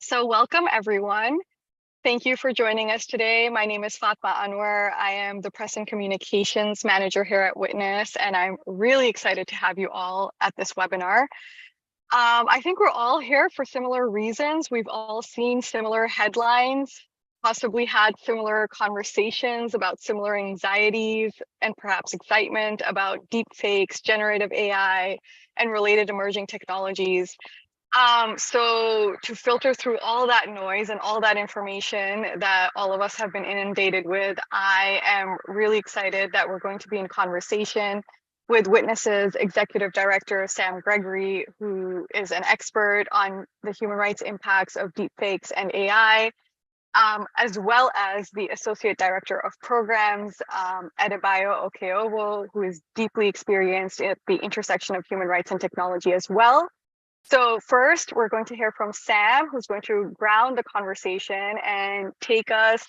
So welcome everyone. Thank you for joining us today. My name is Fatma Anwar. I am the Press and Communications Manager here at Witness, and I'm really excited to have you all at this webinar. I think we're all here for similar reasons. We've all seen similar headlines, possibly had similar conversations about similar anxieties and perhaps excitement about deepfakes, generative AI, and related emerging technologies. So to filter through all that noise and all that information that all of us have been inundated with, I am really excited that we're going to be in conversation with Witness's Executive Director, Sam Gregory, who is an expert on the human rights impacts of deepfakes and AI, as well as the Associate Director of Programs, Adebayo Okeowo, who is deeply experienced at the intersection of human rights and technology as well. So first, we're going to hear from Sam, who's going to ground the conversation and take us,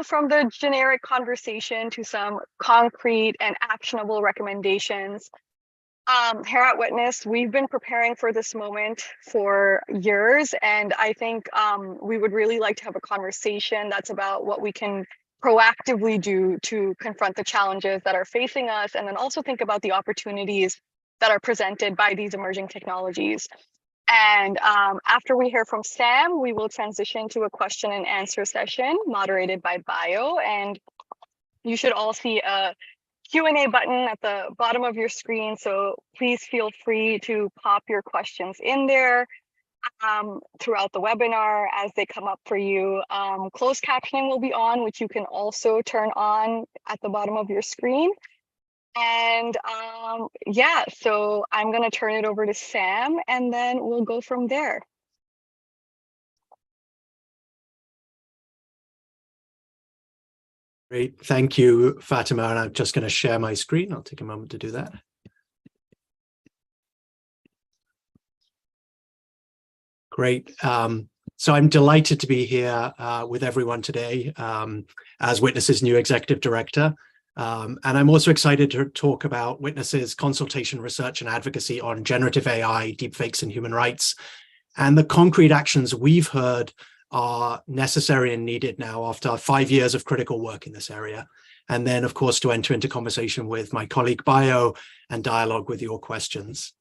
from the generic conversation to some concrete and actionable recommendations. Here at Witness, we've been preparing for this moment for years, and I think we would really like to have a conversation that's about what we can proactively do to confront the challenges that are facing us, and then also think about the opportunities that are presented by these emerging technologies. And after we hear from Sam, we will transition to a question and answer session moderated by Bio. And you should all see a Q&A button at the bottom of your screen. So please feel free to pop your questions in there throughout the webinar as they come up for you. Closed captioning will be on, which you can also turn on at the bottom of your screen. And yeah, so I'm going to turn it over to Sam, and then we'll go from there. Great, thank you, Fatima. And I'm just going to share my screen. I'll take a moment to do that. Great. So I'm delighted to be here with everyone today as Witness's new Executive Director. And I'm also excited to talk about Witness's consultation, research, and advocacy on generative AI, deepfakes, and human rights, and the concrete actions we've heard are necessary and needed now after 5 years of critical work in this area. And then, of course, to enter into conversation with my colleague Bio and dialogue with your questions.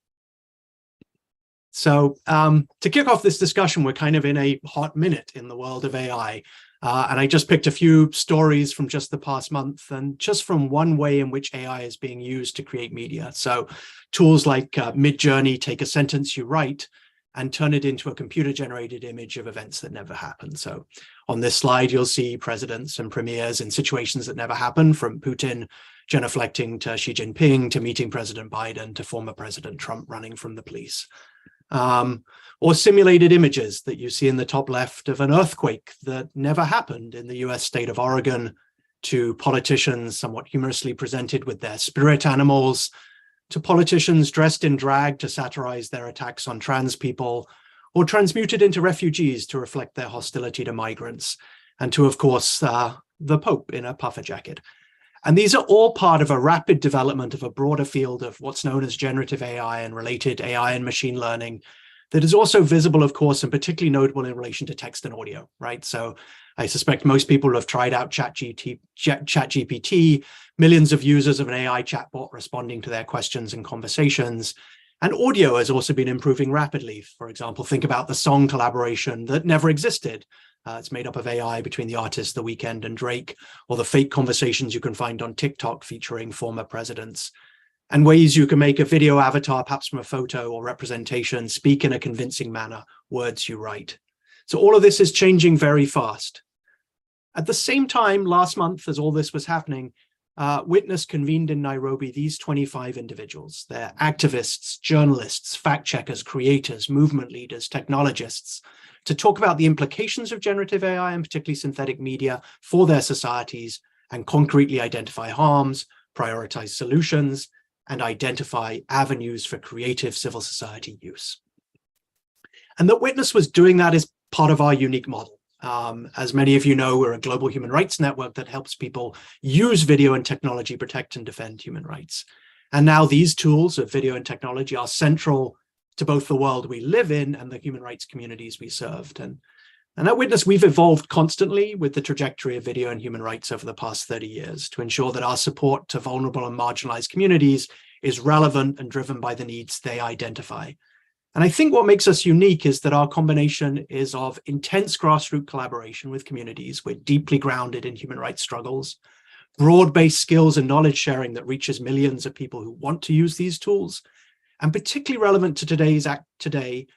So to kick off this discussion, we're kind of in a hot minute in the world of AI. And I just picked a few stories from just the past month and just from one way in which AI is being used to create media. So tools like Midjourney take a sentence you write and turn it into a computer-generated image of events that never happened. So on this slide, you'll see presidents and premiers in situations that never happened, from Putin genuflecting to Xi Jinping, to meeting President Biden, to former President Trump running from the police. Or simulated images that you see in the top left of an earthquake that never happened in the US state of Oregon, to politicians somewhat humorously presented with their spirit animals, to politicians dressed in drag to satirize their attacks on trans people, or transmuted into refugees to reflect their hostility to migrants, and to, of course, the Pope in a puffer jacket. And these are all part of a rapid development of a broader field of what's known as generative AI and related AI and machine learning that is also visible, of course, and particularly notable in relation to text and audio, right? So I suspect most people have tried out ChatGPT, millions of users of an AI chatbot responding to their questions and conversations. And audio has also been improving rapidly. For example, think about the song collaboration that never existed. It's made up of AI between the artists The Weeknd and Drake, or the fake conversations you can find on TikTok featuring former presidents, and ways you can make a video avatar, perhaps from a photo or representation, speak in a convincing manner, words you write. So all of this is changing very fast. At the same time, last month, as all this was happening, Witness convened in Nairobi these 25 individuals. They're activists, journalists, fact checkers, creators, movement leaders, technologists, to talk about the implications of generative AI and particularly synthetic media for their societies, and concretely identify harms, prioritize solutions, and identify avenues for creative civil society use. And that Witness was doing that as part of our unique model. As many of you know, we're a global human rights network that helps people use video and technology protect and defend human rights. And now these tools of video and technology are central to both the world we live in and the human rights communities we served. And at Witness, we've evolved constantly with the trajectory of video and human rights over the past 30 years to ensure that our support to vulnerable and marginalized communities is relevant and driven by the needs they identify. And I think what makes us unique is that our combination is of intense grassroots collaboration with communities. We're deeply grounded in human rights struggles, broad-based skills and knowledge sharing that reaches millions of people who want to use these tools, and particularly relevant to today,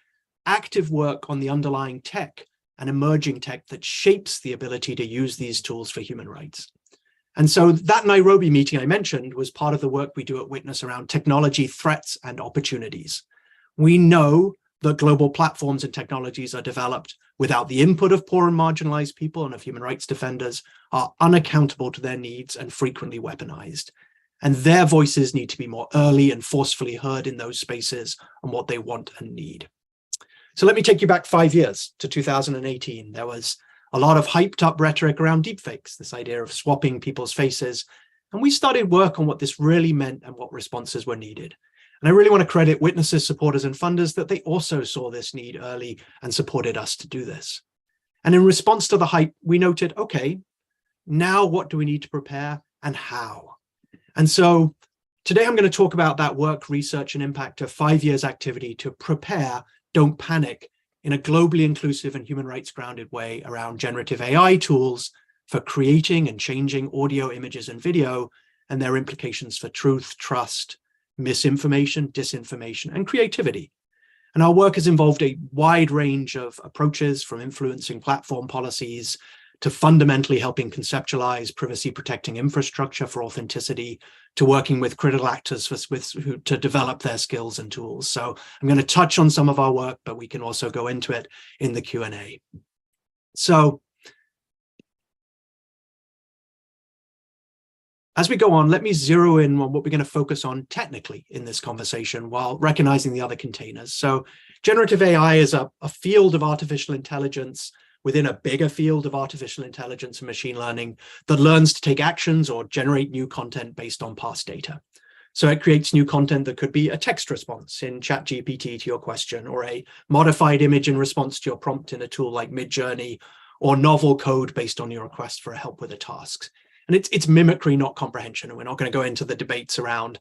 active work on the underlying tech and emerging tech that shapes the ability to use these tools for human rights. And so that Nairobi meeting I mentioned was part of the work we do at Witness around technology threats and opportunities. We know that global platforms and technologies are developed without the input of poor and marginalized people and of human rights defenders, are unaccountable to their needs and frequently weaponized. And their voices need to be more early and forcefully heard in those spaces on what they want and need. So let me take you back 5 years to 2018. There was a lot of hyped up rhetoric around deepfakes, this idea of swapping people's faces. And we started work on what this really meant and what responses were needed. And I really want to credit Witnesses, supporters, and funders that they also saw this need early and supported us to do this. And in response to the hype, we noted, okay, now what do we need to prepare and how? And so today I'm going to talk about that work, research, and impact of 5 years activity to prepare, don't panic, in a globally inclusive and human rights grounded way around generative AI tools for creating and changing audio, images, and video, and their implications for truth, trust, misinformation, disinformation, and creativity. And our work has involved a wide range of approaches, from influencing platform policies to fundamentally helping conceptualize privacy protecting infrastructure for authenticity, to working with critical actors to develop their skills and tools. So I'm going to touch on some of our work, but we can also go into it in the Q&A. So as we go on, let me zero in on what we're going to focus on technically in this conversation while recognizing the other containers. So generative AI is a field of artificial intelligence within a bigger field of artificial intelligence and machine learning that learns to take actions or generate new content based on past data. So it creates new content that could be a text response in ChatGPT to your question, or a modified image in response to your prompt in a tool like Midjourney, or novel code based on your request for help with a task. And it's mimicry, not comprehension. And we're not going to go into the debates around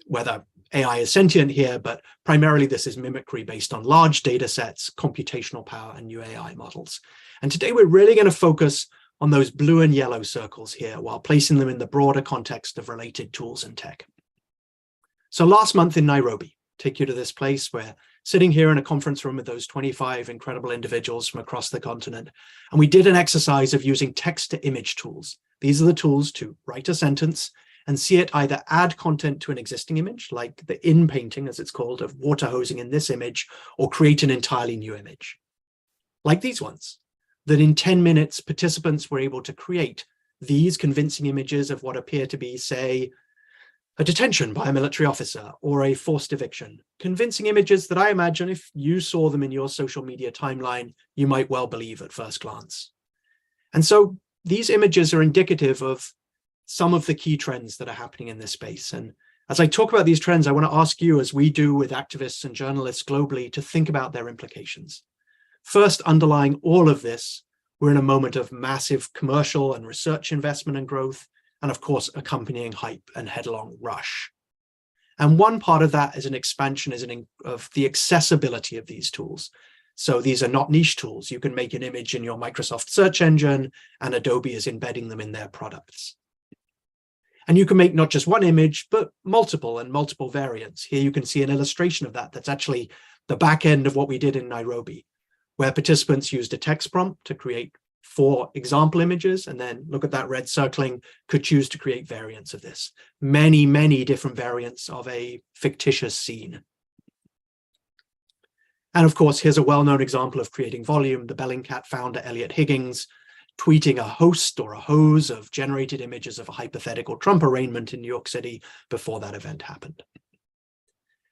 whether AI is sentient here, but primarily this is mimicry based on large data sets, computational power, and new AI models. And today we're really going to focus on those blue and yellow circles here while placing them in the broader context of related tools and tech. So last month in Nairobi, take you to this place where sitting here in a conference room with those 25 incredible individuals from across the continent. And we did an exercise of using text to image tools. These are the tools to write a sentence and see it either add content to an existing image, like the in painting, as it's called, of water hosing in this image, or create an entirely new image. Like these ones, that in 10 minutes, participants were able to create these convincing images of what appear to be, say, a detention by a military officer or a forced eviction. Convincing images that I imagine if you saw them in your social media timeline, you might well believe at first glance. And so these images are indicative of some of the key trends that are happening in this space. And as I talk about these trends, I want to ask you, as we do with activists and journalists globally, to think about their implications. First, underlying all of this, we're in a moment of massive commercial and research investment and growth, and of course, accompanying hype and headlong rush. And one part of that is an expansion of the accessibility of these tools. So these are not niche tools. You can make an image in your Microsoft search engine, and Adobe is embedding them in their products. And you can make not just one image, but multiple variants. Here you can see an illustration of that. That's actually the back end of what we did in Nairobi, where participants used a text prompt to create 4 example images, and then look at that red circling, could choose to create variants of this. Many, many different variants of a fictitious scene. And of course, here's a well-known example of creating volume. The Bellingcat founder, Elliot Higgins, tweeting a host or a hose of generated images of a hypothetical Trump arraignment in New York City before that event happened.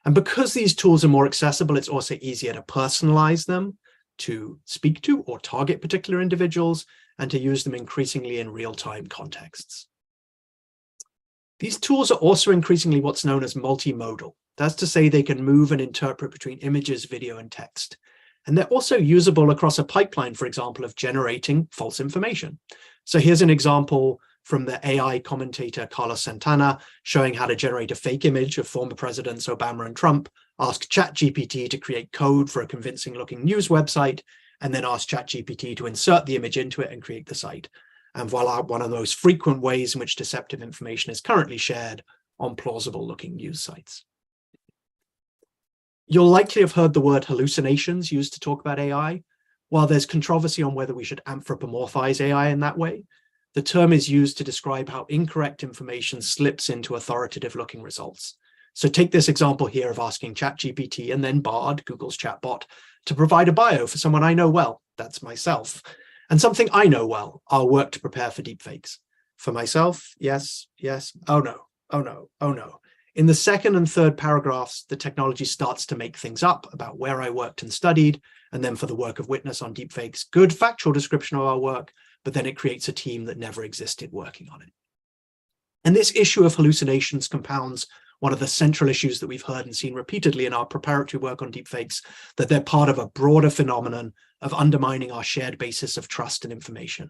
And because these tools are more accessible, it's also easier to personalize them, to speak to or target particular individuals, and to use them increasingly in real-time contexts. These tools are also increasingly what's known as multimodal. That's to say they can move and interpret between images, video, and text. And they're also usable across a pipeline, for example, of generating false information. So here's an example from the AI commentator Carlos Santana showing how to generate a fake image of former presidents Obama and Trump, ask ChatGPT to create code for a convincing looking news website, and then ask ChatGPT to insert the image into it and create the site. And voila, one of the most frequent ways in which deceptive information is currently shared on plausible looking news sites. You'll likely have heard the word hallucinations used to talk about AI. While there's controversy on whether we should anthropomorphize AI in that way, the term is used to describe how incorrect information slips into authoritative looking results. So take this example here of asking ChatGPT and then Bard, Google's chatbot, to provide a bio for someone I know well, that's myself, and something I know well, our work to prepare for deepfakes. For myself, yes, oh no, oh no, oh no. In the second and third paragraphs, the technology starts to make things up about where I worked and studied, and then for the work of Witness on deepfakes, good factual description of our work, but then it creates a team that never existed working on it. And this issue of hallucinations compounds one of the central issues that we've heard and seen repeatedly in our preparatory work on deepfakes, that they're part of a broader phenomenon of undermining our shared basis of trust and information.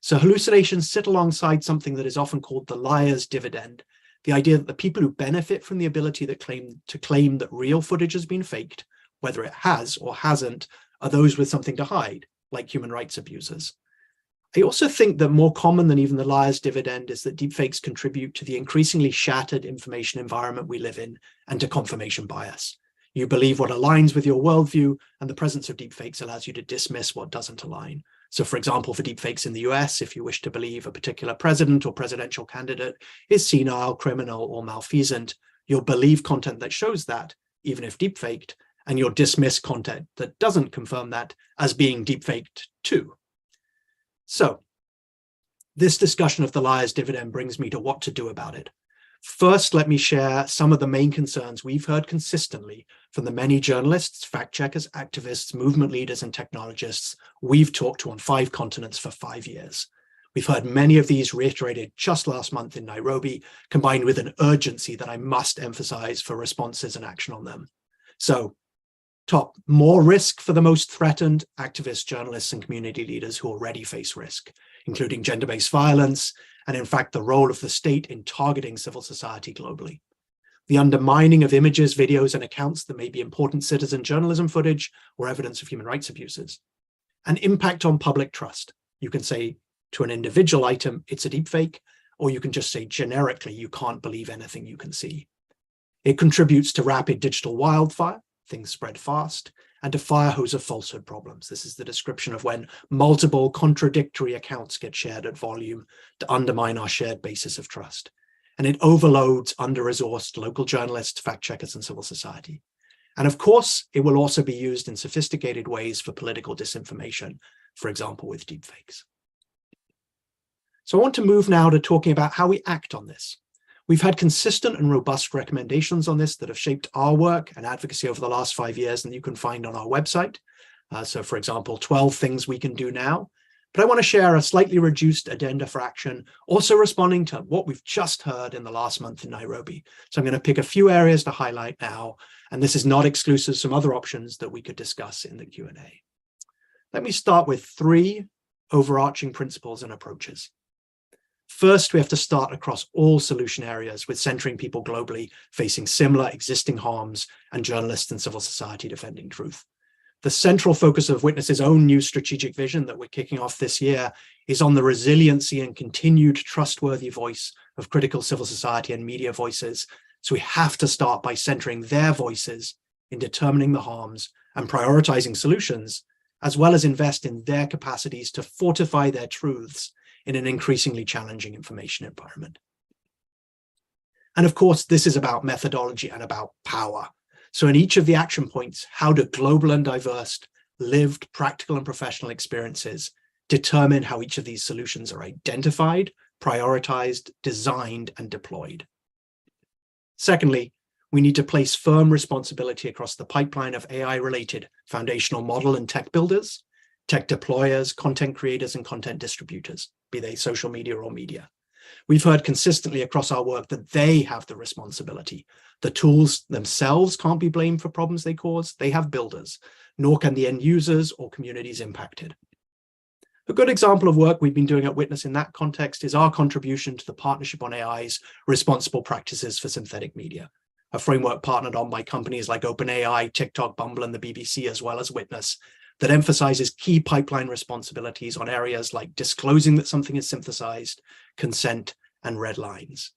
So hallucinations sit alongside something that is often called the liar's dividend, the idea that the people who benefit from the ability to claim that real footage has been faked, whether it has or hasn't, are those with something to hide, like human rights abusers. I also think that more common than even the liar's dividend is that deepfakes contribute to the increasingly shattered information environment we live in and to confirmation bias. You believe what aligns with your worldview, and the presence of deepfakes allows you to dismiss what doesn't align. So for example, for deepfakes in the US, if you wish to believe a particular president or presidential candidate is senile, criminal, or malfeasant, you'll believe content that shows that, even if deepfaked, and you'll dismiss content that doesn't confirm that as being deepfaked too. So this discussion of the liar's dividend brings me to what to do about it. First, let me share some of the main concerns we've heard consistently from the many journalists, fact checkers, activists, movement leaders, and technologists we've talked to on 5 continents for 5 years. We've heard many of these reiterated just last month in Nairobi, combined with an urgency that I must emphasize for responses and action on them. So, top, more risk for the most threatened activists, journalists, and community leaders who already face risk, including gender-based violence, and in fact, the role of the state in targeting civil society globally. The undermining of images, videos, and accounts that may be important citizen journalism footage or evidence of human rights abuses. An impact on public trust. You can say to an individual item, it's a deepfake, or you can just say generically, you can't believe anything you can see. It contributes to rapid digital wildfire, things spread fast, and to fire hose of falsehood problems. This is the description of when multiple contradictory accounts get shared at volume to undermine our shared basis of trust. And it overloads under-resourced local journalists, fact checkers, and civil society. And of course, it will also be used in sophisticated ways for political disinformation, for example, with deepfakes. So I want to move now to talking about how we act on this. We've had consistent and robust recommendations on this that have shaped our work and advocacy over the last 5 years, and you can find on our website. So for example, 12 things we can do now. But I want to share a slightly reduced agenda for action, also responding to what we've just heard in the last month in Nairobi. So I'm going to pick a few areas to highlight now, and this is not exclusive to some other options that we could discuss in the Q&A. Let me start with 3 overarching principles and approaches. First, we have to start across all solution areas with centering people globally facing similar existing harms and journalists and civil society defending truth. The central focus of Witness's own new strategic vision that we're kicking off this year is on the resiliency and continued trustworthy voice of critical civil society and media voices. So we have to start by centering their voices in determining the harms and prioritizing solutions, as well as invest in their capacities to fortify their truths in an increasingly challenging information environment. And of course, this is about methodology and about power. So in each of the action points, how do global and diverse lived practical and professional experiences determine how each of these solutions are identified, prioritized, designed, and deployed? Secondly, we need to place firm responsibility across the pipeline of AI-related foundational model and tech builders, tech deployers, content creators, and content distributors, be they social media or media. We've heard consistently across our work that they have the responsibility. The tools themselves can't be blamed for problems they cause. They have builders, nor can the end users or communities impacted. A good example of work we've been doing at Witness in that context is our contribution to the Partnership on AI's Responsible Practices for Synthetic Media, a framework partnered on by companies like OpenAI, TikTok, Bumble, and the BBC, as well as Witness, that emphasizes key pipeline responsibilities on areas like disclosing that something is synthesized, consent, and red lines.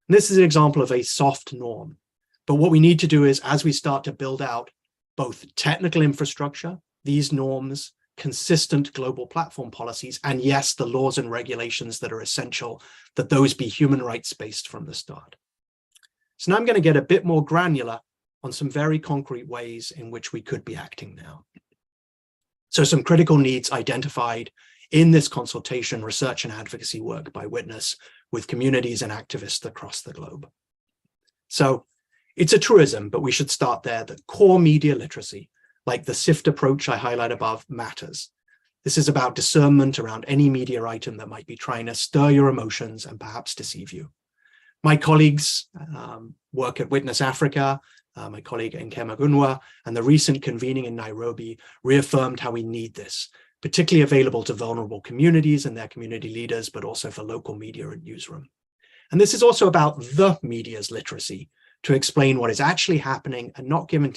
And this is an example of a soft norm. But what we need to do is, as we start to build out both technical infrastructure, these norms, consistent global platform policies, and yes, the laws and regulations that are essential, that those be human rights based from the start. So now I'm going to get a bit more granular on some very concrete ways in which we could be acting now. So some critical needs identified in this consultation, research, and advocacy work by Witness with communities and activists across the globe. So it's a truism, but we should start there, that core media literacy, like the SIFT approach I highlight above, matters. This is about discernment around any media item that might be trying to stir your emotions and perhaps deceive you. My colleagues work at Witness Africa, my colleague Nkema Gunwa, and the recent convening in Nairobi reaffirmed how we need this, particularly available to vulnerable communities and their community leaders, but also for local media and newsroom. And this is also about the media's literacy, to explain what is actually happening and not give in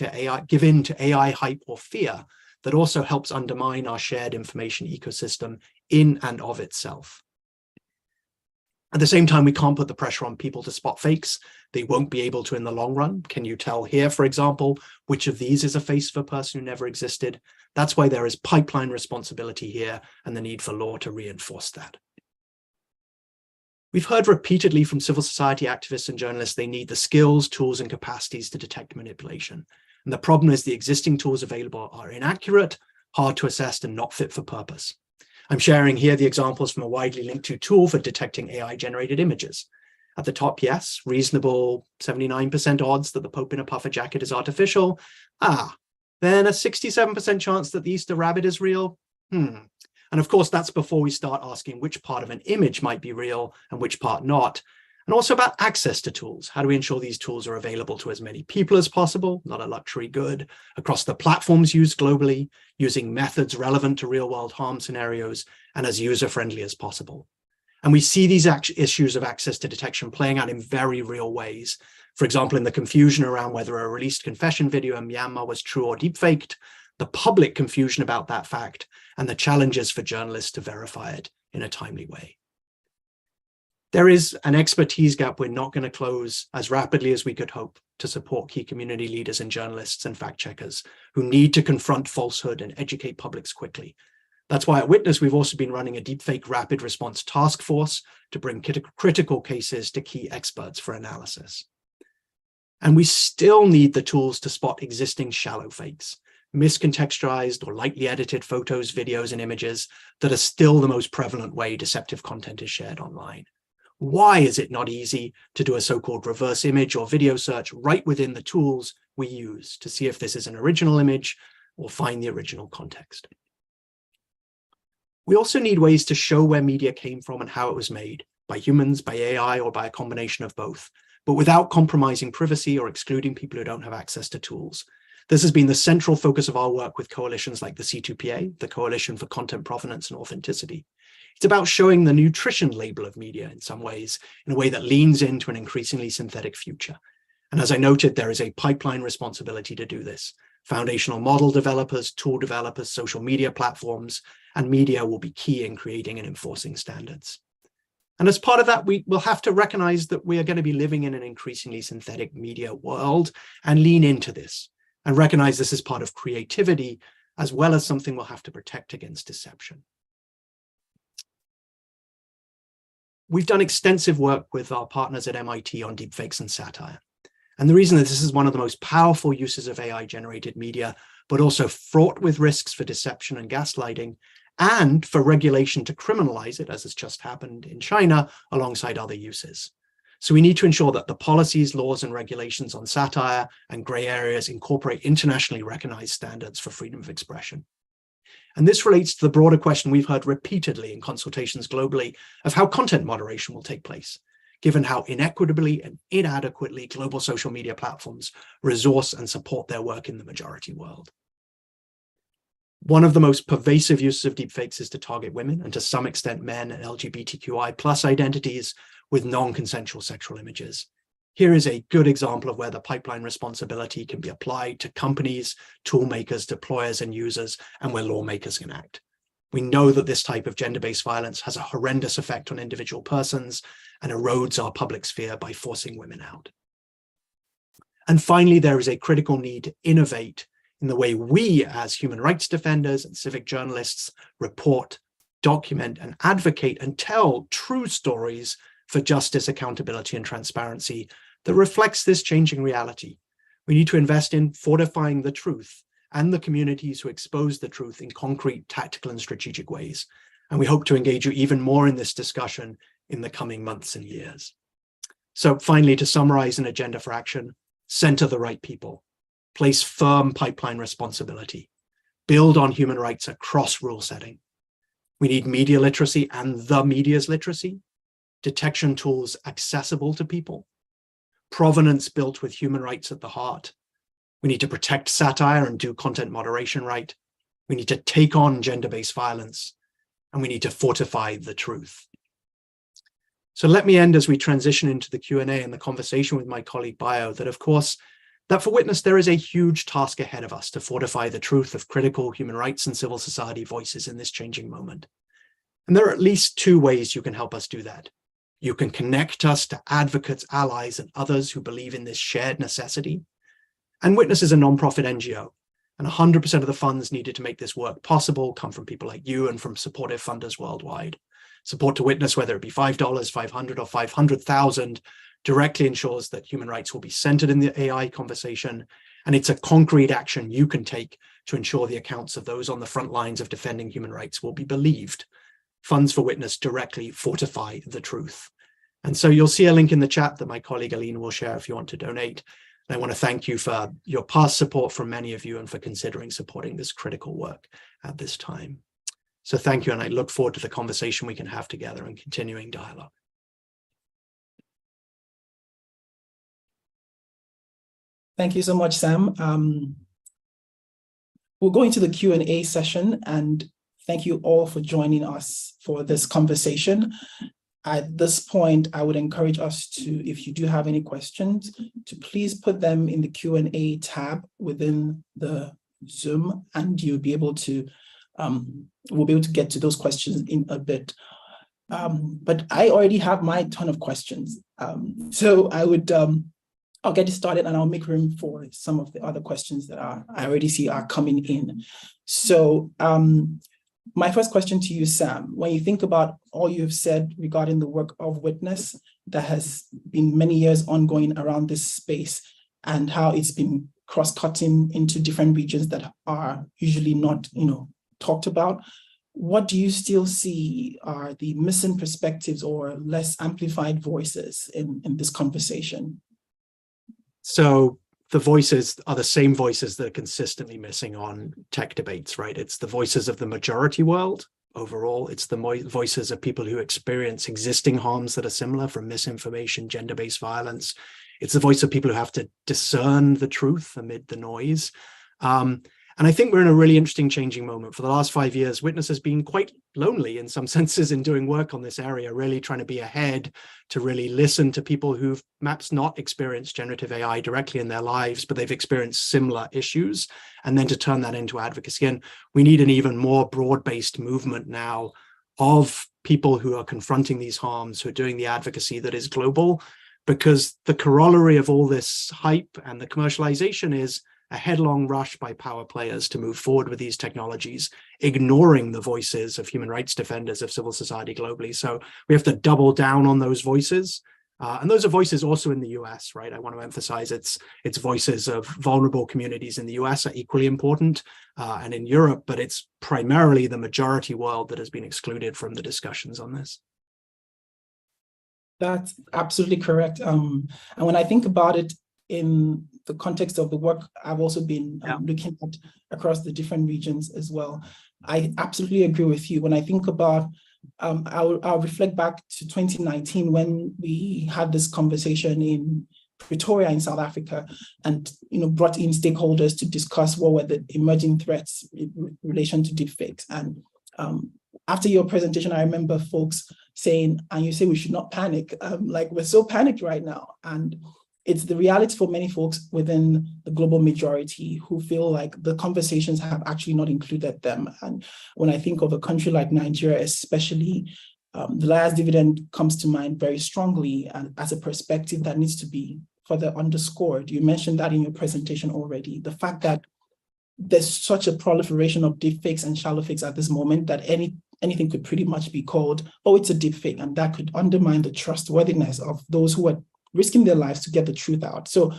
to AI hype or fear that also helps undermine our shared information ecosystem in and of itself. At the same time, we can't put the pressure on people to spot fakes. They won't be able to in the long run. Can you tell here, for example, which of these is a face of a person who never existed? That's why there is pipeline responsibility here and the need for law to reinforce that. We've heard repeatedly from civil society activists and journalists they need the skills, tools, and capacities to detect manipulation. And the problem is the existing tools available are inaccurate, hard to assess, and not fit for purpose. I'm sharing here the examples from a widely linked to tool for detecting AI-generated images. At the top, yes, reasonable 79% odds that the Pope in a puffer jacket is artificial. Then a 67% chance that the Easter rabbit is real. And of course, that's before we start asking which part of an image might be real and which part not. And also about access to tools. How do we ensure these tools are available to as many people as possible, not a luxury good, across the platforms used globally, using methods relevant to real-world harm scenarios, and as user-friendly as possible. And we see these issues of access to detection playing out in very real ways. For example, in the confusion around whether a released confession video in Myanmar was true or deepfaked, the public confusion about that fact, and the challenges for journalists to verify it in a timely way. There is an expertise gap we're not going to close as rapidly as we could hope to support key community leaders and journalists and fact checkers who need to confront falsehood and educate publics quickly. That's why at Witness, we've also been running a deepfake rapid response task force to bring critical cases to key experts for analysis. And we still need the tools to spot existing shallow fakes, miscontextualized or lightly edited photos, videos, and images that are still the most prevalent way deceptive content is shared online. Why is it not easy to do a so-called reverse image or video search right within the tools we use to see if this is an original image or find the original context? We also need ways to show where media came from and how it was made, by humans, by AI, or by a combination of both, but without compromising privacy or excluding people who don't have access to tools. This has been the central focus of our work with coalitions like the C2PA, the Coalition for Content Provenance and Authenticity. It's about showing the nutrition label of media in some ways, in a way that leans into an increasingly synthetic future. And as I noted, there is a pipeline responsibility to do this. Foundational model developers, tool developers, social media platforms, and media will be key in creating and enforcing standards. And as part of that, we will have to recognize that we are going to be living in an increasingly synthetic media world and lean into this and recognize this as part of creativity, as well as something we'll have to protect against deception. We've done extensive work with our partners at MIT on deepfakes and satire. And the reason that this is one of the most powerful uses of AI-generated media, but also fraught with risks for deception and gaslighting, and for regulation to criminalize it, as has just happened in China, alongside other uses. So we need to ensure that the policies, laws, and regulations on satire and gray areas incorporate internationally recognized standards for freedom of expression. And this relates to the broader question we've heard repeatedly in consultations globally of how content moderation will take place, given how inequitably and inadequately global social media platforms resource and support their work in the majority world. One of the most pervasive uses of deepfakes is to target women and to some extent men and LGBTQI plus identities with non-consensual sexual images. Here is a good example of where the pipeline responsibility can be applied to companies, tool makers, deployers, and users, and where lawmakers can act. We know that this type of gender-based violence has a horrendous effect on individual persons and erodes our public sphere by forcing women out. And finally, there is a critical need to innovate in the way we as human rights defenders and civic journalists report, document, and advocate and tell true stories for justice, accountability, and transparency that reflects this changing reality. We need to invest in fortifying the truth and the communities who expose the truth in concrete, tactical, and strategic ways. And we hope to engage you even more in this discussion in the coming months and years. So finally, to summarize an agenda for action, center the right people, place firm pipeline responsibility, build on human rights across rule setting. We need media literacy and the media's literacy, detection tools accessible to people, provenance built with human rights at the heart. We need to protect satire and do content moderation right. We need to take on gender-based violence, and we need to fortify the truth. So let me end as we transition into the Q&A and the conversation with my colleague Bio, that of course, that for Witness, there is a huge task ahead of us to fortify the truth of critical human rights and civil society voices in this changing moment. And there are at least two ways you can help us do that. You can connect us to advocates, allies, and others who believe in this shared necessity. And Witness is a nonprofit NGO, and 100% of the funds needed to make this work possible come from people like you and from supportive funders worldwide. Support to Witness, whether it be $5, $500, or $500,000, directly ensures that human rights will be centered in the AI conversation, and it's a concrete action you can take to ensure the accounts of those on the front lines of defending human rights will be believed. Funds for Witness directly fortify the truth. And so you'll see a link in the chat that my colleague Aline will share if you want to donate. And I want to thank you for your past support from many of you and for considering supporting this critical work at this time. So thank you, and I look forward to the conversation we can have together and continuing dialogue. Thank you so much, Sam. We'll go into the Q&A session, and thank you all for joining us for this conversation. At this point, I would encourage us to, if you do have any questions, to please put them in the Q&A tab within the Zoom, and you'll be able to, we'll be able to get to those questions in a bit. But I already have my ton of questions. So I would, I'll get it started and I'll make room for some of the other questions that I already see are coming in. So my first question to you, Sam, when you think about all you've said regarding the work of Witness that has been many years ongoing around this space and how it's been cross-cutting into different regions that are usually not, talked about, what do you still see are the missing perspectives or less amplified voices in this conversation? So the voices are the same voices that are consistently missing on tech debates, right? It's the voices of the majority world overall. It's the voices of people who experience existing harms that are similar, from misinformation, gender-based violence. It's the voice of people who have to discern the truth amid the noise. And I think we're in a really interesting changing moment. For the last 5 years, Witness has been quite lonely in some senses in doing work on this area, really trying to be ahead, to really listen to people who've perhaps not experienced generative AI directly in their lives, but they've experienced similar issues, and then to turn that into advocacy. And we need an even more broad-based movement now of people who are confronting these harms, who are doing the advocacy that is global, because the corollary of all this hype and the commercialization is a headlong rush by power players to move forward with these technologies, ignoring the voices of human rights defenders of civil society globally. So we have to double down on those voices. And those are voices also in the US, right? I want to emphasize it's voices of vulnerable communities in the US are equally important, and in Europe, but it's primarily the majority world that has been excluded from the discussions on this. That's absolutely correct. And when I think about it, in the context of the work I've also been looking at across the different regions as well, I absolutely agree with you. When I think about, I'll reflect back to 2019 when we had this conversation in Pretoria in South Africa, and brought in stakeholders to discuss what were the emerging threats in relation to deepfakes. And after your presentation, I remember folks saying, and you say we should not panic, like we're so panicked right now. And it's the reality for many folks within the global majority who feel like the conversations have actually not included them. And when I think of a country like Nigeria, especially, the liar's dividend comes to mind very strongly, and as a perspective that needs to be further underscored. You mentioned that in your presentation already, the fact that there's such a proliferation of deepfakes and shallow fakes at this moment that anything could pretty much be called, oh, it's a deepfake, and that could undermine the trustworthiness of those who are risking their lives to get the truth out. So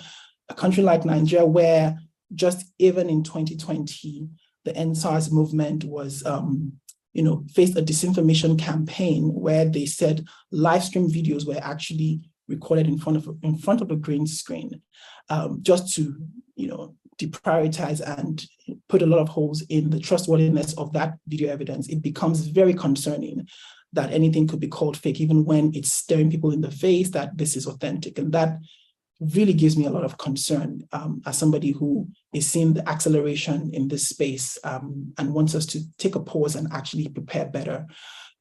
a country like Nigeria, where just even in 2020, the NSARS movement was, faced a disinformation campaign where they said live stream videos were actually recorded in front of a green screen, just to, deprioritize and put a lot of holes in the trustworthiness of that video evidence. It becomes very concerning that anything could be called fake, even when it's staring people in the face that this is authentic. And that really gives me a lot of concern as somebody who is seeing the acceleration in this space and wants us to take a pause and actually prepare better.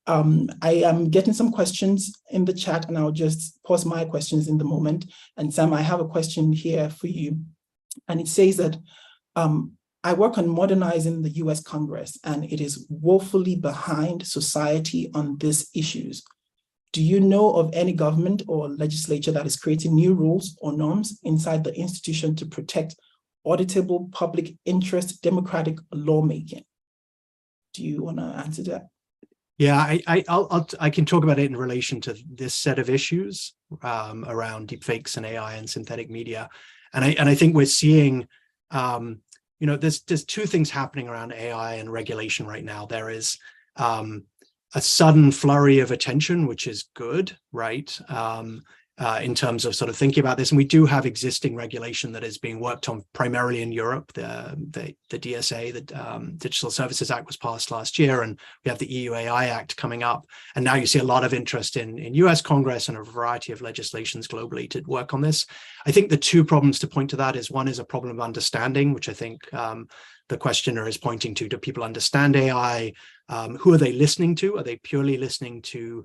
I am getting some questions in the chat, and I'll just pause my questions in the moment. And Sam, I have a question here for you. And it says that I work on modernizing the US Congress, and it is woefully behind society on these issues. Do you know of any government or legislature that is creating new rules or norms inside the institution to protect auditable public interest democratic lawmaking? Do you want to answer that? Yeah, I can talk about it in relation to this set of issues around deepfakes and AI and synthetic media, and I think we're seeing, there's two things happening around AI and regulation right now. There is a sudden flurry of attention, which is good, right? In terms of sort of thinking about this. And we do have existing regulation that is being worked on primarily in Europe. The DSA, the Digital Services Act, was passed last year, and we have the EU AI Act coming up. And now you see a lot of interest in US Congress and a variety of legislations globally to work on this. I think the two problems to point to that is, one is a problem of understanding, which I think the questioner is pointing to. Do people understand AI? Who are they listening to? Are they purely listening to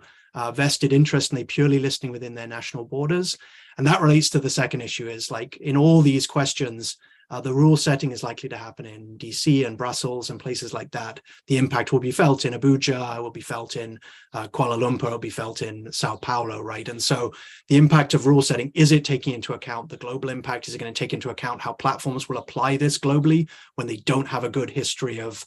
vested interest, and they purely listening within their national borders? And that relates to the second issue, is like in all these questions, the rule setting is likely to happen in DC and Brussels and places like that. The impact will be felt in Abuja, will be felt in Kuala Lumpur, will be felt in Sao Paulo, right? And so the impact of rule setting, is it taking into account the global impact? Is it going to take into account how platforms will apply this globally when they don't have a good history of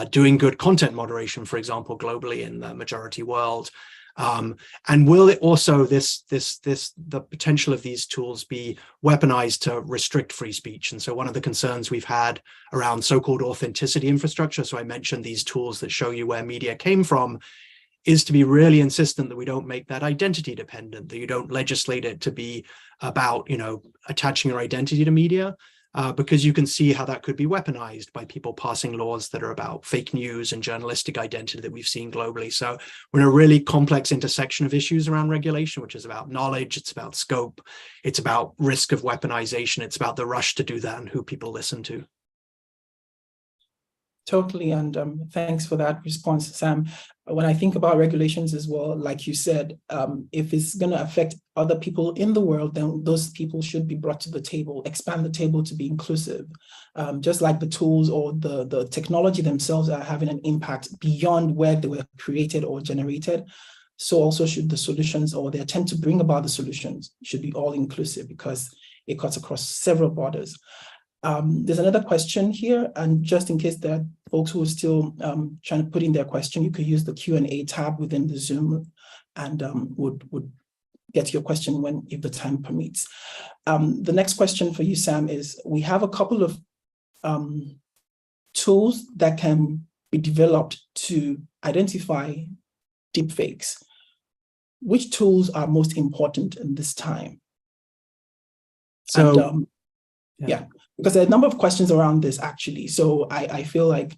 doing good content moderation, for example, globally in the majority world? And will it also, the potential of these tools be weaponized to restrict free speech? And so one of the concerns we've had around so-called authenticity infrastructure, so I mentioned these tools that show you where media came from, is to be really insistent that we don't make that identity dependent, that you don't legislate it to be about, attaching your identity to media. Because you can see how that could be weaponized by people passing laws that are about fake news and journalistic identity that we've seen globally. So we're in a really complex intersection of issues around regulation, which is about knowledge, it's about scope, it's about risk of weaponization, it's about the rush to do that and who people listen to. Totally, and thanks for that response, Sam. When I think about regulations as well, like you said, if it's going to affect other people in the world, then those people should be brought to the table, expand the table to be inclusive. Just like the tools or the technology themselves are having an impact beyond where they were created or generated, so also should the solutions, or the attempt to bring about the solutions, should be all inclusive, because it cuts across several borders. There's another question here, and just in case there are folks who are still trying to put in their question, you could use the Q&A tab within the Zoom, and would get your question if the time permits. The next question for you, Sam, is we have a couple of tools that can be developed to identify deepfakes. Which tools are most important in this time? So, and, yeah. Because there are a number of questions around this, actually. So I feel like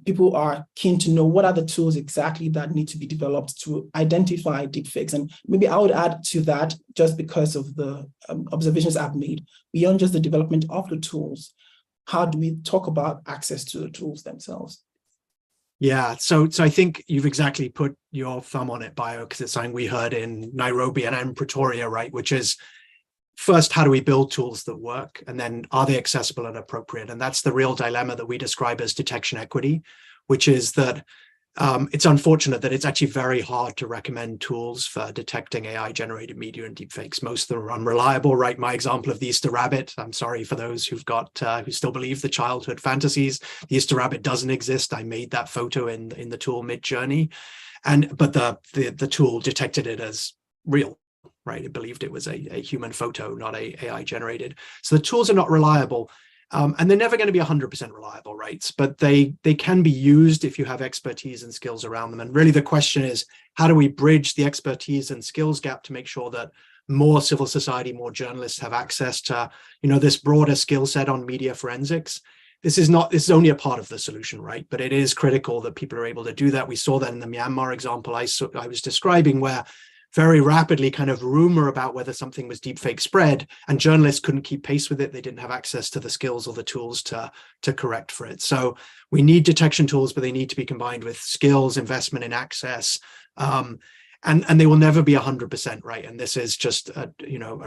people are keen to know what are the tools exactly that need to be developed to identify deepfakes. And maybe I would add to that, just because of the observations I've made, beyond just the development of the tools, how do we talk about access to the tools themselves? Yeah, so I think you've exactly put your thumb on it, Bio, because it's something we heard in Nairobi and in Pretoria, right? Which is, first, how do we build tools that work? And then, are they accessible and appropriate? And that's the real dilemma that we describe as detection equity, which is that it's unfortunate that it's actually very hard to recommend tools for detecting AI-generated media and deepfakes. Most of them are unreliable, right? My example of the Easter Rabbit, I'm sorry for those who still believe the childhood fantasies. The Easter Rabbit doesn't exist. I made that photo in the tool Midjourney, but the tool detected it as real. Right, it believed it was a human photo, not a AI generated. So the tools are not reliable, and they're never going to be 100% reliable, right? But they can be used if you have expertise and skills around them. And really, the question is, how do we bridge the expertise and skills gap to make sure that more civil society, more journalists have access to, this broader skill set on media forensics? This is only a part of the solution, right? But it is critical that people are able to do that. We saw that in the Myanmar example I was describing, where very rapidly kind of rumor about whether something was deepfake spread, and journalists couldn't keep pace with it. They didn't have access to the skills or the tools to correct for it. So we need detection tools, but they need to be combined with skills, investment in access, and they will never be 100%, right? And this is just a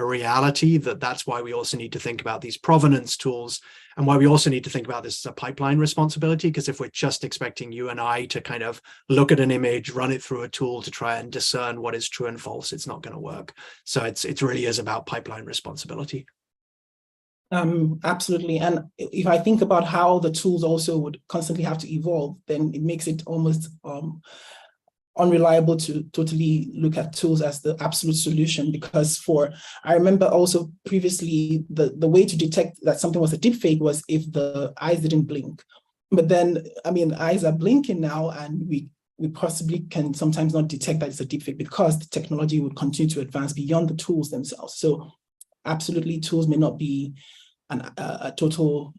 reality that's why we also need to think about these provenance tools, and why we also need to think about this as a pipeline responsibility, because if we're just expecting you and I to kind of look at an image, run it through a tool to try and discern what is true and false, it's not going to work. So it really is about pipeline responsibility. Absolutely. And if I think about how the tools also would constantly have to evolve, then it makes it almost unreliable to totally look at tools as the absolute solution, because I remember also previously the way to detect that something was a deepfake was if the eyes didn't blink. But then, eyes are blinking now, and we possibly can sometimes not detect that it's a deepfake because the technology would continue to advance beyond the tools themselves. So absolutely, tools may not be a total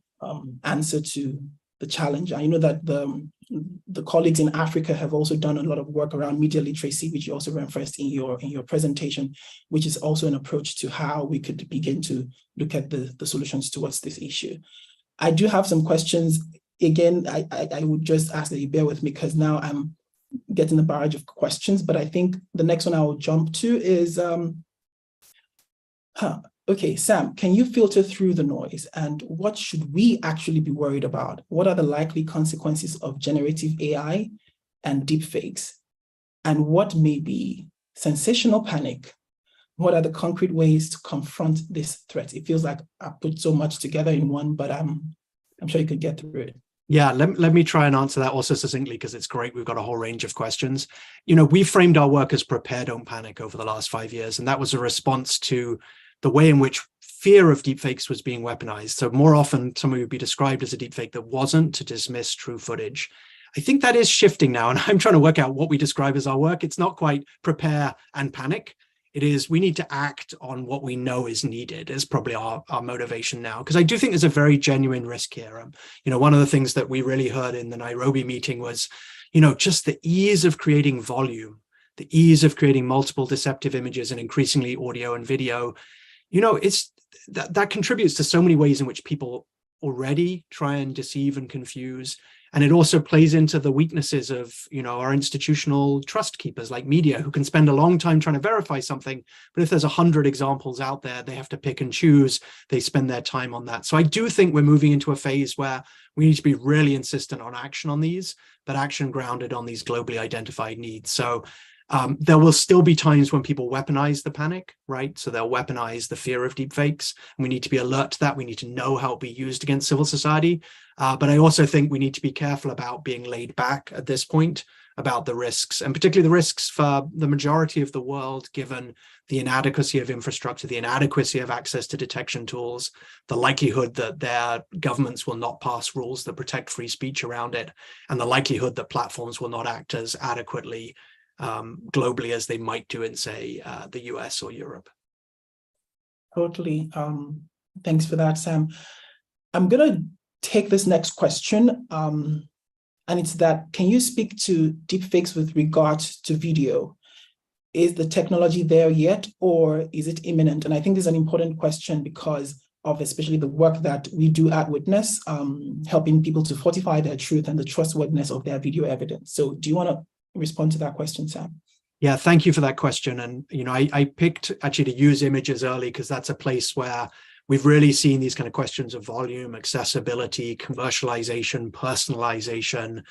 answer to the challenge. I know that the colleagues in Africa have also done a lot of work around media literacy, which you also referenced in your presentation, which is also an approach to how we could begin to look at the solutions towards this issue. I do have some questions. Again, I would just ask that you bear with me, because now I'm getting a barrage of questions, but I think the next one I will jump to is, okay, Sam, can you filter through the noise, and what should we actually be worried about? What are the likely consequences of generative AI and deepfakes? And what may be sensational panic? What are the concrete ways to confront this threat? It feels like I put so much together in one, but I'm sure you could get through it. Yeah, let me try and answer that also succinctly, because it's great. We've got a whole range of questions. We framed our work as prepare, don't panic over the last 5 years. And that was a response to the way in which fear of deepfakes was being weaponized. So more often, something would be described as a deepfake that wasn't, to dismiss true footage. I think that is shifting now, and I'm trying to work out what we describe as our work. It's not quite prepare and panic. It is, we need to act on what we know is needed, is probably our motivation now. Because I do think there's a very genuine risk here. One of the things that we really heard in the Nairobi meeting was, just the ease of creating volume, the ease of creating multiple deceptive images and increasingly audio and video. That contributes to so many ways in which people already try and deceive and confuse. And it also plays into the weaknesses of, our institutional trust keepers like media, who can spend a long time trying to verify something. But if there's 100 examples out there, they have to pick and choose. They spend their time on that. So I do think we're moving into a phase where we need to be really insistent on action on these, but action grounded on these globally identified needs. So there will still be times when people weaponize the panic, right? So they'll weaponize the fear of deepfakes. And we need to be alert to that. We need to know how it'll be used against civil society. But I also think we need to be careful about being laid back at this point about the risks, and particularly the risks for the majority of the world, given the inadequacy of infrastructure, the inadequacy of access to detection tools, the likelihood that their governments will not pass rules that protect free speech around it, and the likelihood that platforms will not act as adequately globally as they might do in, say, the US or Europe. Totally. Thanks for that, Sam. I'm going to take this next question And it's that, can you speak to deepfakes with regard to video? Is the technology there yet, or is it imminent? And I think this is an important question because of especially the work that we do at Witness, helping people to fortify their truth and the trustworthiness of their video evidence. So do you want to respond to that question, Sam? Yeah, thank you for that question. And, I picked actually to use images early because that's a place where we've really seen these kind of questions of volume, accessibility, commercialization, personalization,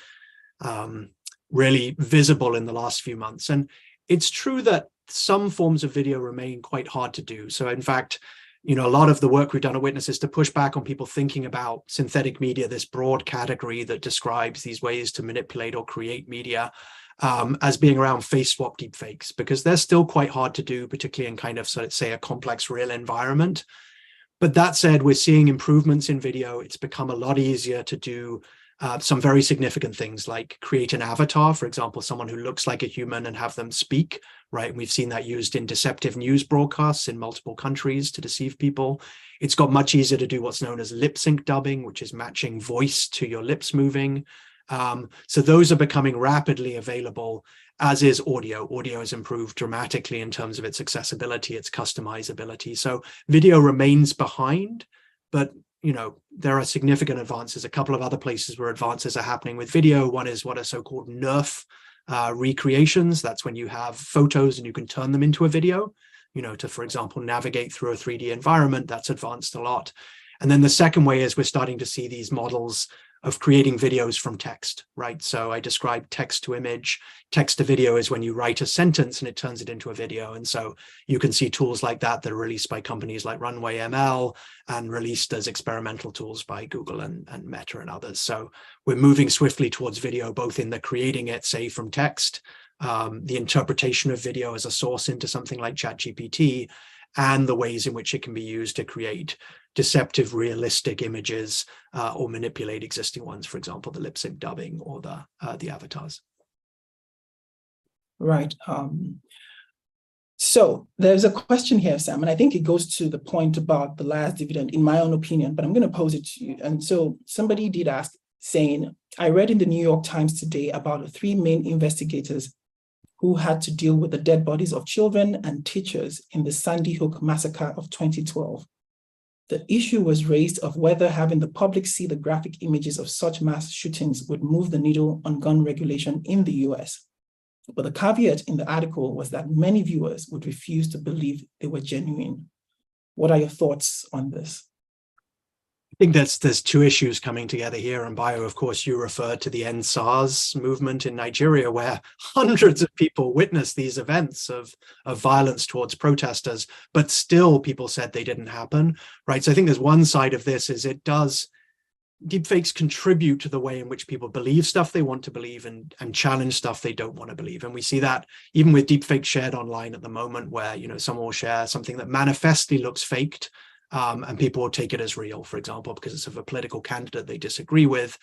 really visible in the last few months. And it's true that some forms of video remain quite hard to do. So in fact, a lot of the work we've done at Witness is to push back on people thinking about synthetic media, this broad category that describes these ways to manipulate or create media, as being around face swap deepfakes, because they're still quite hard to do, particularly in kind of, so let's say, a complex real environment. But that said, we're seeing improvements in video. It's become a lot easier to do some very significant things like create an avatar, for example, someone who looks like a human and have them speak, right? And we've seen that used in deceptive news broadcasts in multiple countries to deceive people. It's got much easier to do what's known as lip sync dubbing, which is matching voice to your lips moving. So those are becoming rapidly available, as is audio. Audio has improved dramatically in terms of its accessibility, its customizability. So video remains behind, but there are significant advances. A couple of other places where advances are happening with video. One is what are so-called NERF recreations. That's when you have photos and you can turn them into a video, to, for example, navigate through a 3D environment. That's advanced a lot. And then the second way is we're starting to see these models of creating videos from text, right? So I described text to image. Text to video is when you write a sentence and it turns it into a video. And so you can see tools like that that are released by companies like Runway ML and released as experimental tools by Google and Meta and others. So we're moving swiftly towards video, both in the creating it, say, from text, the interpretation of video as a source into something like ChatGPT, and the ways in which it can be used to create deceptive, realistic images or manipulate existing ones, for example, the lip sync dubbing or the avatars. Right. So there's a question here, Sam, and I think it goes to the point about the last dividend, in my own opinion, but I'm going to pose it to you. And so somebody did ask, saying, I read in the New York Times today about the 3 main investigators who had to deal with the dead bodies of children and teachers in the Sandy Hook massacre of 2012. The issue was raised of whether having the public see the graphic images of such mass shootings would move the needle on gun regulation in the US. But the caveat in the article was that many viewers would refuse to believe they were genuine. What are your thoughts on this? I think there's 2 issues coming together here. And Bio, of course, you referred to the End SARS movement in Nigeria, where hundreds of people witnessed these events of violence towards protesters, but still people said they didn't happen, right? So I think there's one side of this is deepfakes contribute to the way in which people believe stuff they want to believe and challenge stuff they don't want to believe. And we see that even with deepfakes shared online at the moment, where someone will share something that manifestly looks faked, and people will take it as real, for example, because it's of a political candidate they disagree with.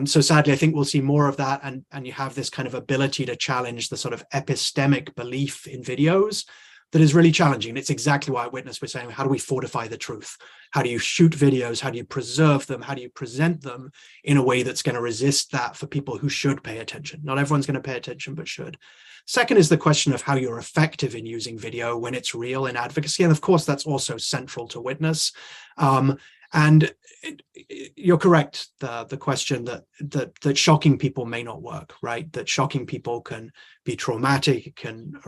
So sadly, I think we'll see more of that. And you have this kind of ability to challenge the sort of epistemic belief in videos that is really challenging. And it's exactly why at Witness we're saying, how do we fortify the truth? How do you shoot videos? How do you preserve them? How do you present them in a way that's going to resist that for people who should pay attention? Not everyone's going to pay attention, but should. Second is the question of how you're effective in using video when it's real in advocacy. And of course, that's also central to Witness. And you're correct, the question that shocking people may not work, right? That shocking people can be traumatic, can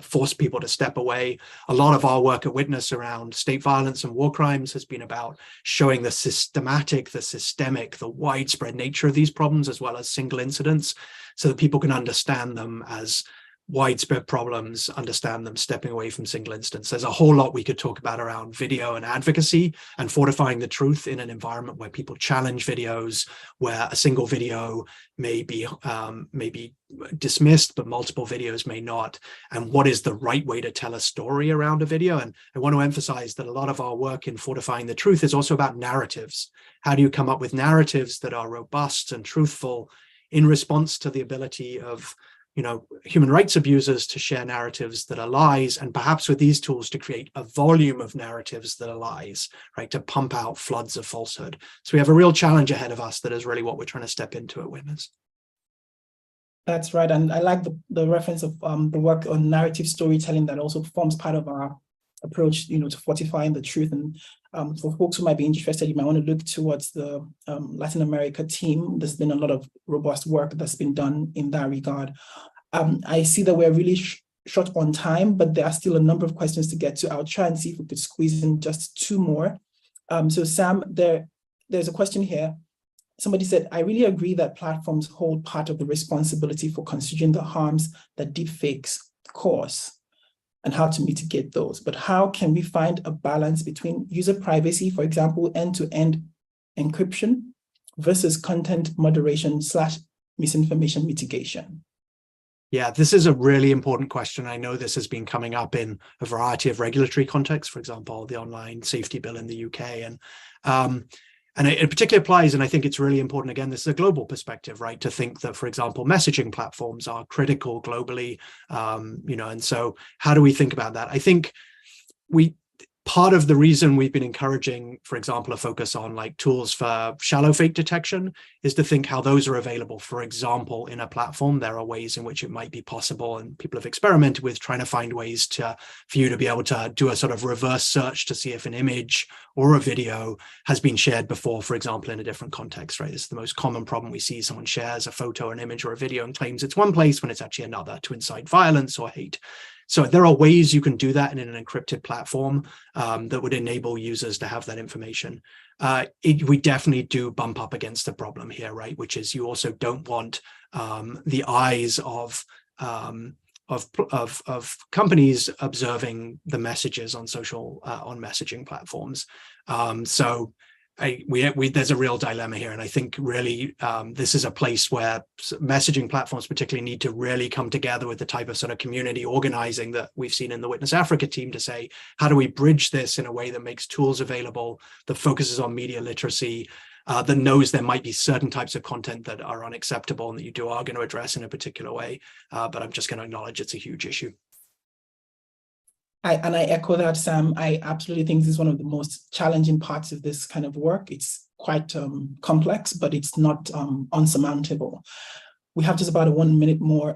force people to step away. A lot of our work at Witness around state violence and war crimes has been about showing the systematic, the systemic, the widespread nature of these problems, as well as single incidents, so that people can understand them as widespread problems, understand them stepping away from single instance. There's a whole lot we could talk about around video and advocacy and fortifying the truth in an environment where people challenge videos, where a single video may be dismissed, but multiple videos may not. And what is the right way to tell a story around a video? And I want to emphasize that a lot of our work in fortifying the truth is also about narratives. How do you come up with narratives that are robust and truthful in response to the ability of human rights abusers to share narratives that are lies, and perhaps with these tools to create a volume of narratives that are lies, right, to pump out floods of falsehood. So we have a real challenge ahead of us that is really what we're trying to step into at Witness. That's right. And I like the reference of the work on narrative storytelling that also forms part of our approach, to fortifying the truth. And for folks who might be interested, you might want to look towards the Latin America team. There's been a lot of robust work that's been done in that regard. I see that we're really short on time, but there are still a number of questions to get to. I'll try and see if we could squeeze in just two more. So Sam, there's a question here. Somebody said, I really agree that platforms hold part of the responsibility for considering the harms that deepfakes cause and how to mitigate those. But how can we find a balance between user privacy, for example, end-to-end encryption versus content moderation / misinformation mitigation? Yeah, this is a really important question. I know this has been coming up in a variety of regulatory contexts, for example, the online safety bill in the UK. And it particularly applies, and I think it's really important, again, this is a global perspective, right, to think that, for example, messaging platforms are critical globally, and so how do we think about that? I think part of the reason we've been encouraging, for example, a focus on like tools for shallow fake detection is to think how those are available. For example, in a platform, there are ways in which it might be possible, and people have experimented with trying to find ways for you to be able to do a sort of reverse search to see if an image or a video has been shared before, for example, in a different context, right? It's the most common problem we see. Someone shares a photo, an image, or a video and claims it's one place when it's actually another, to incite violence or hate. So there are ways you can do that in an encrypted platform that would enable users to have that information. We definitely do bump up against the problem here, right? Which is you also don't want the eyes of companies observing the messages on on messaging platforms. So there's a real dilemma here, and I think really this is a place where messaging platforms particularly need to really come together with the type of sort of community organizing that we've seen in the Witness Africa team to say, how do we bridge this in a way that makes tools available, that focuses on media literacy, that knows there might be certain types of content that are unacceptable and that you are going to address in a particular way. But I'm just going to acknowledge it's a huge issue. I echo that, Sam. I absolutely think this is one of the most challenging parts of this kind of work. It's quite complex, but it's not unsurmountable. We have just about 1 minute more.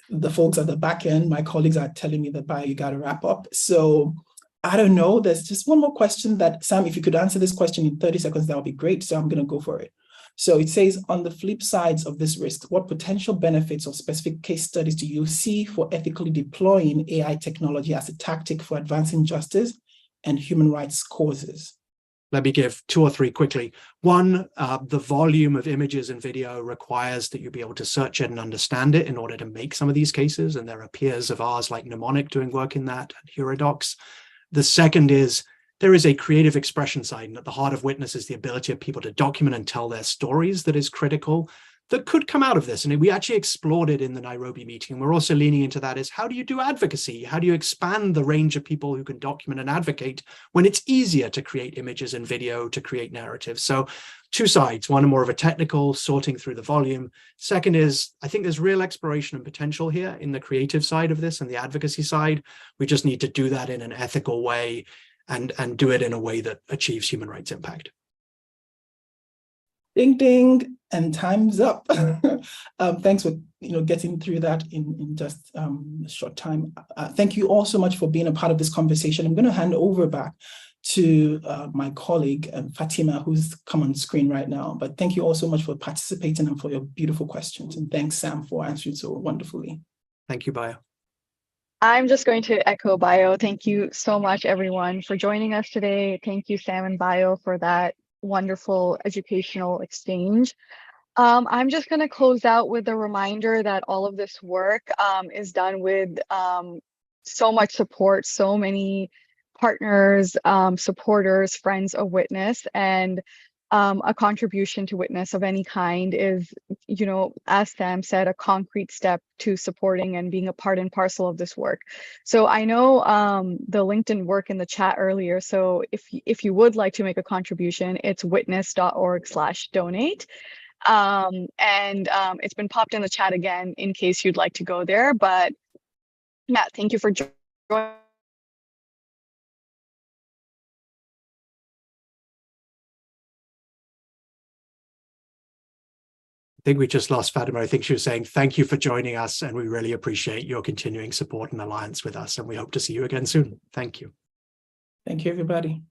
The folks at the back end, my colleagues are telling me that, Bayo, you got to wrap up. So I don't know. There's just one more question that, Sam, if you could answer this question in 30 seconds, that would be great. So I'm going to go for it. So it says, on the flip sides of this risk, what potential benefits or specific case studies do you see for ethically deploying AI technology as a tactic for advancing justice and human rights causes? Let me give 2 or 3 quickly. One, the volume of images and video requires that you be able to search it and understand it in order to make some of these cases. And there are peers of ours like Mnemonic doing work in that, and Herodox. The second is there is a creative expression side, and at the heart of Witness is the ability of people to document and tell their stories that is critical, that could come out of this. And we actually explored it in the Nairobi meeting. We're also leaning into that is, how do you do advocacy? How do you expand the range of people who can document and advocate when it's easier to create images and video, to create narratives? So 2 sides, one more of a technical sorting through the volume. Second is, I think there's real exploration and potential here in the creative side of this and the advocacy side. We just need to do that in an ethical way and do it in a way that achieves human rights impact. Ding, ding, and time's up. Thanks for getting through that in just a short time. Thank you all so much for being a part of this conversation. I'm going to hand over back to my colleague, Fatima, who's come on screen right now. But thank you all so much for participating and for your beautiful questions. And thanks, Sam, for answering so wonderfully. Thank you, Bayo. I'm just going to echo Bayo. Thank you so much, everyone, for joining us today. Thank you, Sam and Bayo, for that wonderful educational exchange. I'm just going to close out with a reminder that all of this work is done with so much support, so many partners, supporters, friends of Witness, and a contribution to Witness of any kind is, as Sam said, a concrete step to supporting and being a part and parcel of this work. So I know the LinkedIn work in the chat earlier. So if you would like to make a contribution, it's witness.org/donate. It's been popped in the chat again in case you'd like to go there. But Matt, thank you for joining. I think we just lost Fatima. I think she was saying, thank you for joining us, and we really appreciate your continuing support and alliance with us, and we hope to see you again soon. Thank you. Thank you, everybody.